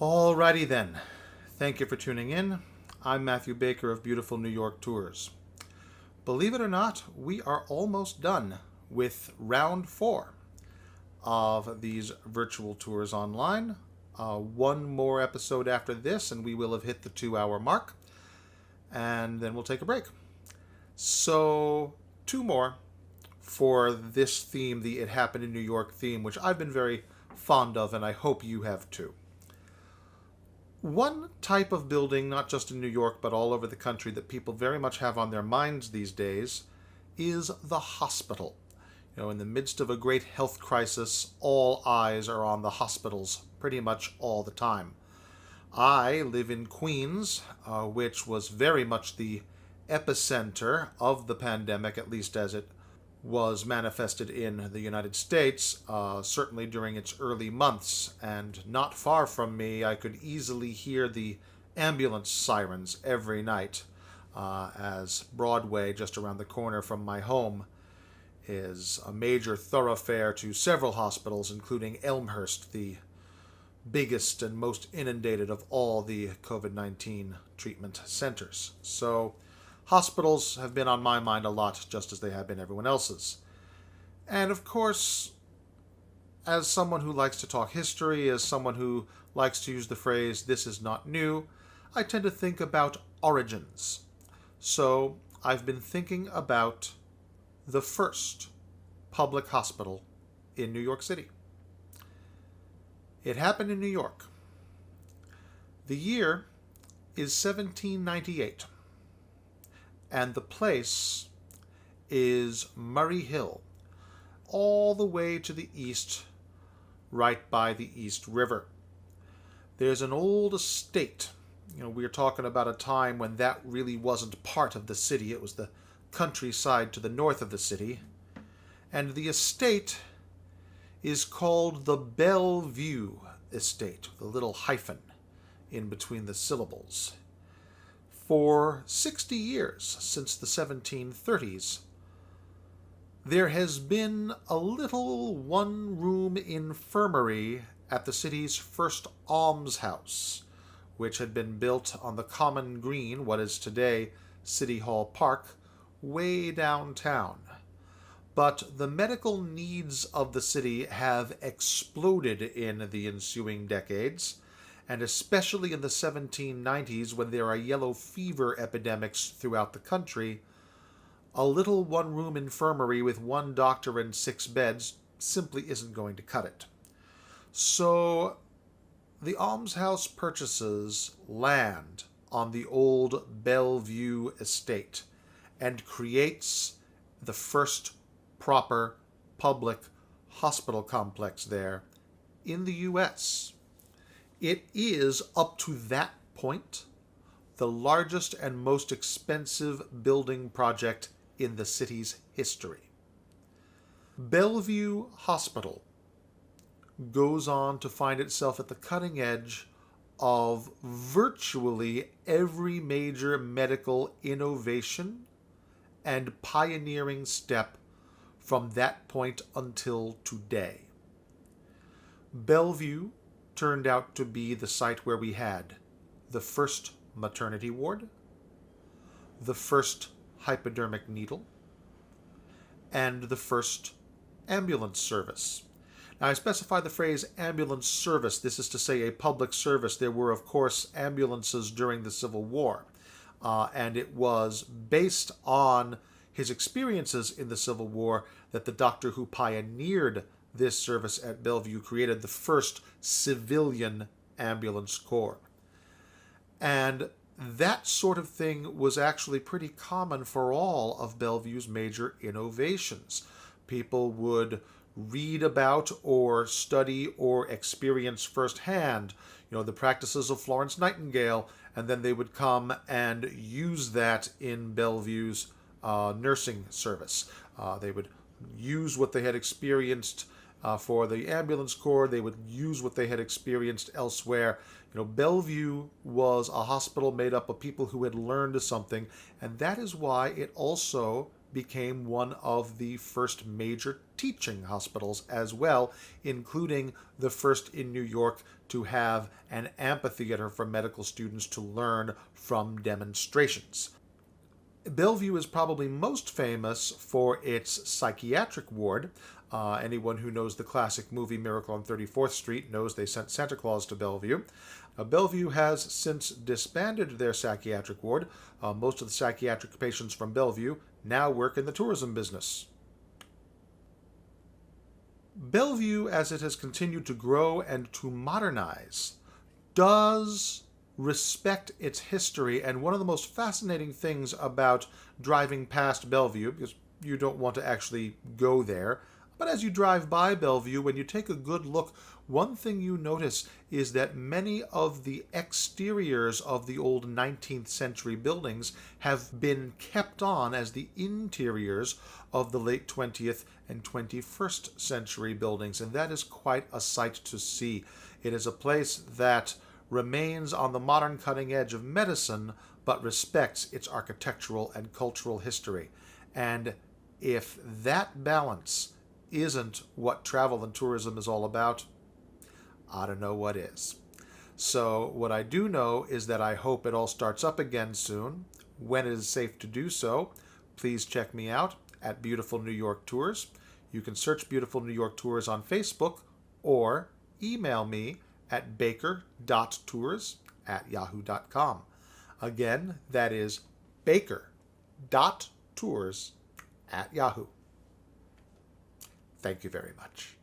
Alrighty then. Thank you for tuning in. I'm Matthew Baker of Beautiful New York Tours. Believe it or not, we are almost done with round 4 of these virtual tours online. One more episode after this, and we will have hit the 2-hour mark. And then we'll take a break. So, 2 more for this theme, the It Happened in New York theme, which I've been very fond of, and I hope you have too. One type of building, not just in New York, but all over the country, that people very much have on their minds these days is the hospital. In the midst of a great health crisis, all eyes are on the hospitals pretty much all the time. I live in Queens, which was very much the epicenter of the pandemic, at least as it was manifested in the United States, certainly during its early months. And not far from me, I could easily hear the ambulance sirens every night, as Broadway, just around the corner from my home, is a major thoroughfare to several hospitals, including Elmhurst, the biggest and most inundated of all the COVID-19 treatment centers. So hospitals have been on my mind a lot, just as they have been everyone else's. And of course, as someone who likes to talk history, as someone who likes to use the phrase, "this is not new," I tend to think about origins. So I've been thinking about the first public hospital in New York City. It happened in New York. The year is 1798. And the place is Murray Hill, all the way to the east, right by the East River. There's an old estate. We're talking about a time when that really wasn't part of the city. It was the countryside to the north of the city. And the estate is called the Bellevue estate, the little hyphen in between the syllables. For 60 years, since the 1730s, there has been a little one-room infirmary at the city's first almshouse, which had been built on the Common Green, what is today City Hall Park, way downtown. But the medical needs of the city have exploded in the ensuing decades, and especially in the 1790s, when there are yellow fever epidemics throughout the country, a little one-room infirmary with 1 doctor and 6 beds simply isn't going to cut it. So the almshouse purchases land on the old Bellevue estate and creates the first proper public hospital complex there in the U.S. It is, up to that point, the largest and most expensive building project in the city's history. Bellevue Hospital goes on to find itself at the cutting edge of virtually every major medical innovation and pioneering step from that point until today. Bellevue turned out to be the site where we had the first maternity ward, the first hypodermic needle, and the first ambulance service. Now, I specify the phrase ambulance service. This is to say a public service. There were, of course, ambulances during the Civil War, and it was based on his experiences in the Civil War that the doctor who pioneered this service at Bellevue created the first civilian ambulance corps. And that sort of thing was actually pretty common for all of Bellevue's major innovations. People would read about or study or experience firsthand, the practices of Florence Nightingale, and then they would come and use that in Bellevue's nursing service. They would use what they had experienced for the ambulance corps. They would use what they had experienced elsewhere. Bellevue was a hospital made up of people who had learned something, and that is why it also became one of the first major teaching hospitals as well, including the first in New York to have an amphitheater for medical students to learn from demonstrations. Bellevue is probably most famous for its psychiatric ward. Anyone who knows the classic movie Miracle on 34th Street knows they sent Santa Claus to Bellevue. Bellevue has since disbanded their psychiatric ward. Most of the psychiatric patients from Bellevue now work in the tourism business. Bellevue, as it has continued to grow and to modernize, does respect its history, and one of the most fascinating things about driving past Bellevue, because you don't want to actually go there, but as you drive by Bellevue, when you take a good look, one thing you notice is that many of the exteriors of the old 19th century buildings have been kept on as the interiors of the late 20th and 21st century buildings, and that is quite a sight to see. It is a place that remains on the modern cutting edge of medicine, but respects its architectural and cultural history. And if that balance isn't what travel and tourism is all about, I don't know what is. So what I do know is that I hope it all starts up again soon. When it is safe to do so, please check me out at Beautiful New York Tours. You can search Beautiful New York Tours on Facebook or email me at baker.tours@yahoo.com. Again, that is baker.tours@yahoo. Thank you very much.